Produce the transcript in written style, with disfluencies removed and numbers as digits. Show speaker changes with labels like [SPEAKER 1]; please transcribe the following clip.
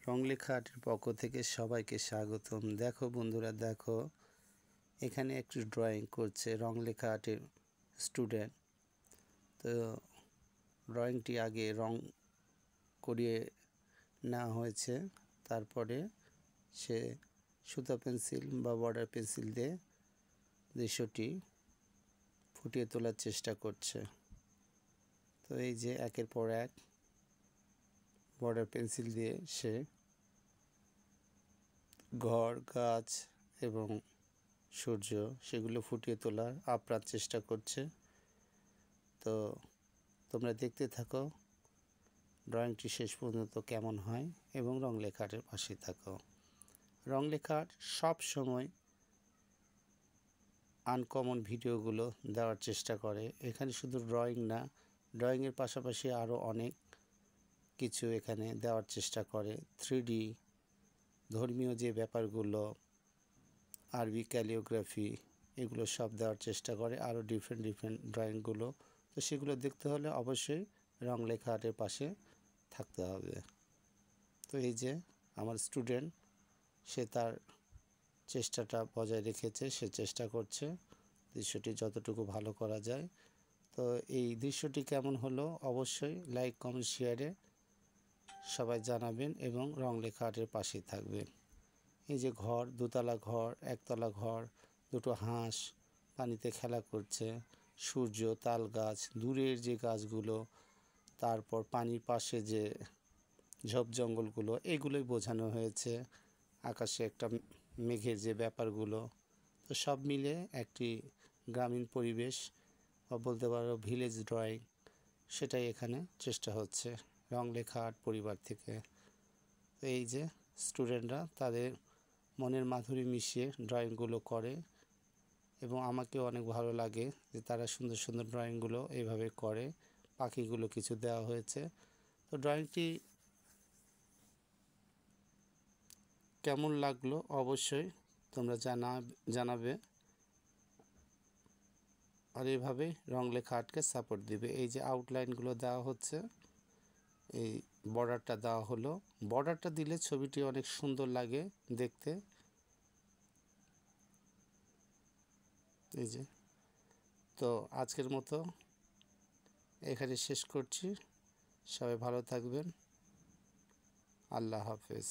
[SPEAKER 1] রংলেখা আর্টের পক্ষ থেকে সবাইকে স্বাগতম। দেখো বন্ধুরা, দেখো এখানে একটু ড্রয়িং করছে রংলেখা আর্টের স্টুডেন্ট। তো ড্রয়িংটি আগে রং করিয়ে নেওয়া হয়েছে, তারপরে সে সুতা পেন্সিল বা বর্ডার পেন্সিল দিয়ে দৃশ্যটি ফুটিয়ে তোলার চেষ্টা করছে। তো এই যে একের পর এক বর্ডার পেন্সিল দিয়ে সে ঘর, গাছ এবং সূর্য সেগুলো ফুটিয়ে তোলার আপ্রাণ চেষ্টা করছে। তো তোমরা দেখতে থাকো ড্রয়িংটি শেষ পর্যন্ত কেমন হয় এবং রংলেখা আর্টের পাশে থাকো। রংলেখা আর্ট সব সময় আনকমন ভিডিওগুলো দেওয়ার চেষ্টা করে। এখানে শুধু ড্রয়িং না, ড্রয়িংয়ের পাশাপাশি আরও অনেক কিছু এখানে দেওয়ার চেষ্টা করে। 3D ধর্মীয় যে ব্যাপারগুলো, আরবি ক্যালিওগ্রাফি, এগুলো সব দেওয়ার চেষ্টা করে, আরও ডিফারেন্ট ড্রয়িংগুলো। তো সেগুলো দেখতে হলে অবশ্যই রংলেখা আর্টের পাশে থাকতে হবে। তো এই যে আমার স্টুডেন্ট, সে তার চেষ্টাটা বজায় রেখেছে, সে চেষ্টা করছে দৃশ্যটি যতটুকু ভালো করা যায়। তো এই দৃশ্যটি কেমন হলো অবশ্যই লাইক, কমেন্ট, শেয়ারে সবাই জানাবেন এবং রংলেখা আর্টের পাশেই থাকবেন। এই যে ঘর, দোতলা ঘর, একতলা ঘর, দুটো হাঁস পানিতে খেলা করছে, সূর্য, তাল গাছ, দূরের যে গাছগুলো, তারপর পানির পাশে যে ঝোপ জঙ্গলগুলো, এগুলোই বোঝানো হয়েছে। আকাশে একটা মেঘের যে ব্যাপারগুলো, তো সব মিলে একটি গ্রামীণ পরিবেশ বা বলতে পারো ভিলেজ ড্রয়িং, সেটাই এখানে চেষ্টা হচ্ছে রংলেখা আর্ট পরিবার থেকে। তো এই যে স্টুডেন্টরা তাদের মনের মাধুরী মিশিয়ে ড্রয়িংগুলো করে এবং আমাকেও অনেক ভালো লাগে যে তারা সুন্দর সুন্দর ড্রয়িংগুলো এইভাবে করে। পাখিগুলো কিছু দেওয়া হয়েছে। তো ড্রয়িংটি কেমন লাগলো অবশ্যই তোমরা জানাবে। আর এইভাবে রংলেখা আর্টকে সাপোর্ট দিবে। এই যে আউটলাইনগুলো দেওয়া হচ্ছে, এই বর্ডারটা দেওয়া হলো, বর্ডারটা দিলে ছবিটি অনেক সুন্দর লাগে দেখতে। এই যে, তো আজকের মতো এখানে শেষ করছি। সবাই ভালো থাকবেন। আল্লাহ হাফেজ।